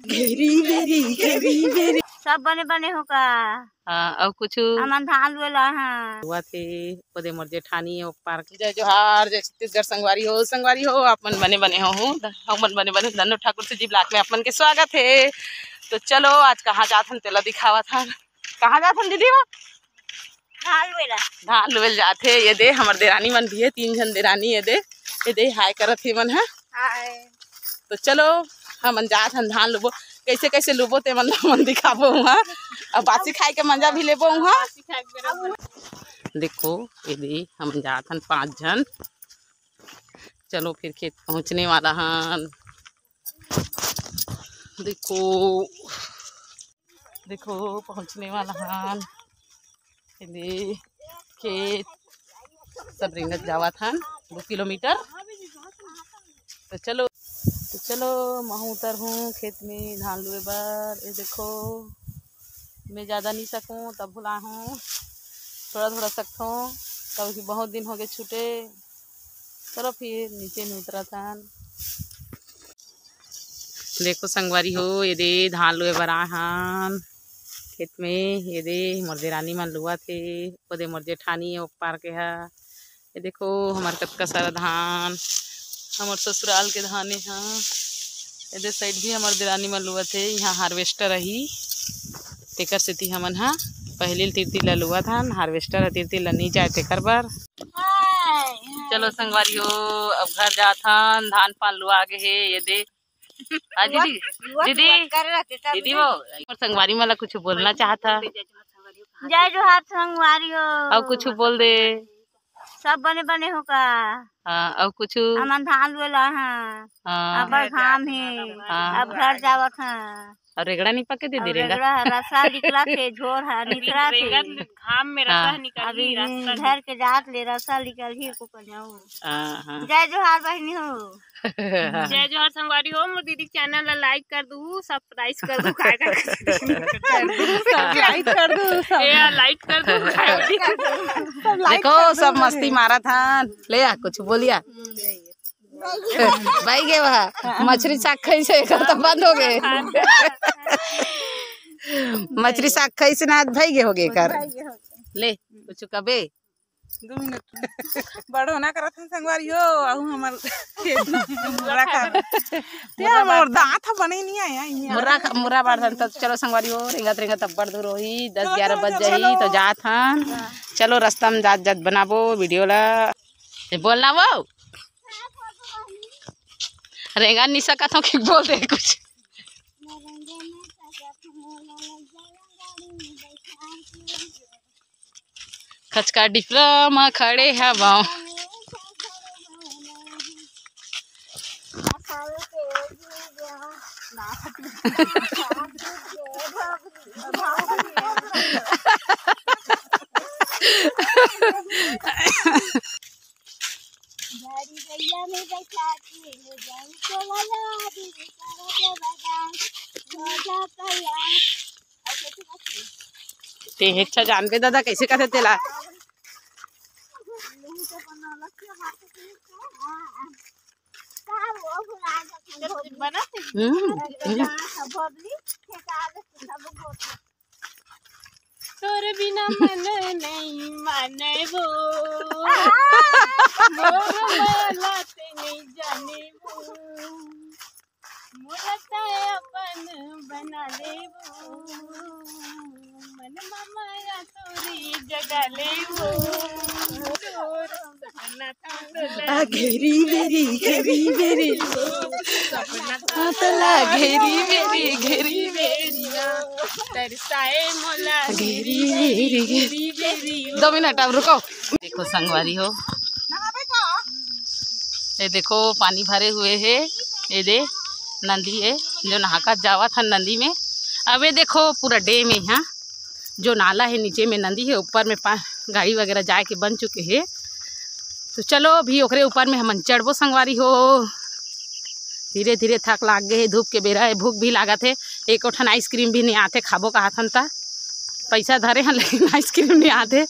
घेरी बेरी घेरी बेरी सब बने बने हो का। हाँ अब कुछ अमन धान वेला है हुआ थे ओदे मोर जेठानी ओ पार्क जय जोहार जय छत्तीसगढ़ संगवारी हो आप मन बने बने हो हम मन बने बने धनु ठाकुर से जी ब्लॉक में आप मन के स्वागत है। तो चलो आज कहाँ जात हन तेला दिखावा था। कहाँ जात हन दीदी वो धान लुवेल जाते। ये दे हमार देरानी मन भी है 3 जन देरानी ये दे हाय करत ही मन है। तो चलो हम जात हन धान लुबो कैसे कैसे लुबो ते मन दिखाबो वहाँ अब बासी खाए के मजा भी लेबो वहाँ। देखो ये दे हम जात हन 5 जन। चलो फिर खेत पहुँचने वाला हन। देखो पहुँचने वाला हन। ये दे खेत सब रिंगत जावत हन 2 किलोमीटर। तो चलो महू उतर हूँ खेत में धान लुए बर। ये देखो मैं ज़्यादा नहीं सकूँ तब भुला हूँ थोड़ा सकूँ तब कि बहुत दिन हो गए छूटे। चलो फिर नीचे में उतरा था। देखो संगवारी हो ये दे धान लुए बर आए हन खेत में। ये दे मोर देरानी मन लुआ थे ओदे मोर जेठानी ओ पार के है। ये देखो हमार कतका सारा धान हमार ससुराल के धाने हाँ। इधर साइड भी हमार देरानी मन लुआ थे। यहाँ हार्वेस्टर रही तेकर सेती हमन हा पहले तिरती ला लुआ था हार्वेस्टर तिरती ला नहीं जाए तेकर बर। चलो संगवारी हो अब घर जाथन धान पान लुआ आगे है। ये दे दीदी वो संगवारी मला कुछ बोलना चाहता। जय जोहार संगवारी हो। अब कुछ बोल दे। सब बने बने हो का। हाँ अब कुछ अमन धान वेला है अब घाम है अब घर जावत है। और रेगड़ा नहीं पके दे रेगड़ा रसा निकला थे झोर है निकला थे घाम में रसा निकल अभी घर के जात ले रसा निकल ही को कन्याऊ। जय जोहार बहनी हो। जय जोहार संगवारी हो। मोर दीदी चैनल ला लाइक कर दू सब्सक्राइब कर दू लाइक कर दू। देखो सब मस्ती मारा था ले आ कुछ बोलिया भाई गे वहाँ मछली साग खाई से तो बंद हो गए। मछली साग खाई से ना भाई गे हो गए कर ले कुछ कबे 2 मिनट बड़ो ना करत हन संगवारी हो आहू हमर खेत मुर्रा खा ते हमर दांत बने नहीं आया मुर्रा बाढ़न। तो चलो संगवारी हो रेंगत अब बड़ दूर होही 10-11 बज जाही तो जात हन। चलो रास्ता में जात बनाबो वीडियो ला बोलना वो रेंगा नहीं सकत हो कि बोल दे कुछ। खचका डिप्लोमा खड़े हवा ते अच्छा जान पे दादा कैसे कहते तेला तोर बिना मन नहीं माने वो नहीं जाने वो मुरता अपन बना ले वो मन माया तोरी जगा ले वो घेरी बेरी तला घेरी बेरी तरसाए मोला घेरी 2 मिनट अब रुको। देखो संगवारी हो ये देखो पानी भरे हुए है। ये दे नंदी है जो नहाका जावा था नंदी में। अब ये देखो पूरा डैम है यहाँ जो नाला है नीचे में नंदी है ऊपर में गाड़ी वगैरह जाए के बन चुके हैं। तो चलो अभी ओकरे ऊपर में हम चढ़बो संगवारी हो। धीरे धीरे थक लाग गए धूप के बेरा है भूख भी लागत है। एक ठन आइसक्रीम भी नहीं आते खाबो कहा था पैसा धरे हैं लेकिन आइसक्रीम नहीं आते।